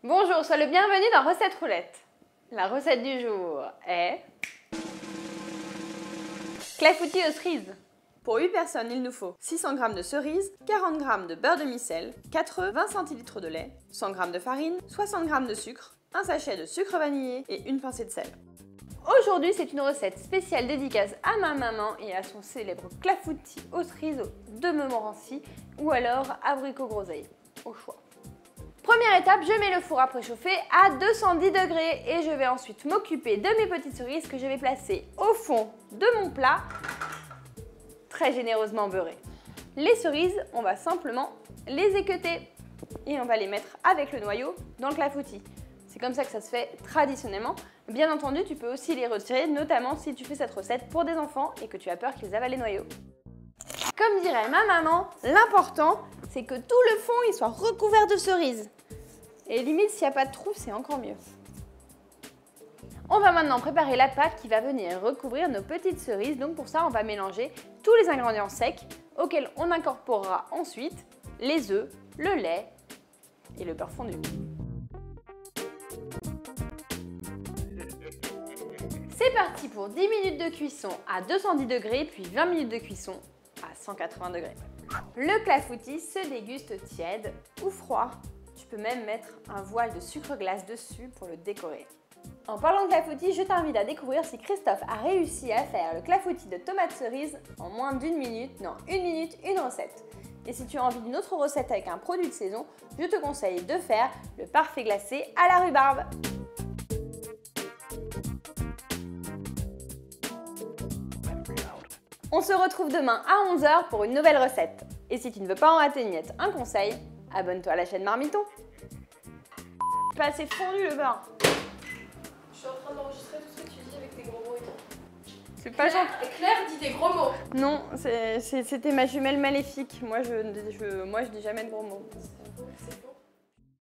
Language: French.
Bonjour, sois le bienvenu dans Recette Roulette. La recette du jour est clafoutis aux cerises. Pour 8 personnes, il nous faut 600 g de cerises, 40 g de beurre de micelle, 4 œufs, 20 cl de lait, 100 g de farine, 60 g de sucre, un sachet de sucre vanillé et une pincée de sel. Aujourd'hui, c'est une recette spéciale dédicace à ma maman et à son célèbre clafoutis aux cerises de Montmorency ou alors abricot groseille, au choix. Première étape, je mets le four à préchauffer à 210 degrés et je vais ensuite m'occuper de mes petites cerises que je vais placer au fond de mon plat, très généreusement beurré. Les cerises, on va simplement les équeuter et on va les mettre avec le noyau dans le clafoutis. C'est comme ça que ça se fait traditionnellement. Bien entendu, tu peux aussi les retirer, notamment si tu fais cette recette pour des enfants et que tu as peur qu'ils avalent les noyaux. Comme dirait ma maman, l'important, c'est que tout le fond il soit recouvert de cerises. Et limite, s'il n'y a pas de trou, c'est encore mieux. On va maintenant préparer la pâte qui va venir recouvrir nos petites cerises. Donc pour ça, on va mélanger tous les ingrédients secs auxquels on incorporera ensuite les œufs, le lait et le beurre fondu. C'est parti pour 10 minutes de cuisson à 210 degrés, puis 20 minutes de cuisson à 180 degrés. Le clafoutis se déguste tiède ou froid. Tu peux même mettre un voile de sucre glace dessus pour le décorer. En parlant de clafoutis, je t'invite à découvrir si Christophe a réussi à faire le clafoutis de tomates cerises en moins d'une minute. Non, une minute, une recette. Et si tu as envie d'une autre recette avec un produit de saison, je te conseille de faire le parfait glacé à la rhubarbe. On se retrouve demain à 11 h pour une nouvelle recette. Et si tu ne veux pas en rater une miette, un conseil, abonne-toi à la chaîne Marmiton. Pas assez fondu le beurre. Je suis en train d'enregistrer tout ce que tu dis avec tes gros mots et tout. C'est pas gentil. Claire dit des gros mots. Non, c'était ma jumelle maléfique. Moi, je dis jamais de gros mots. C'est faux.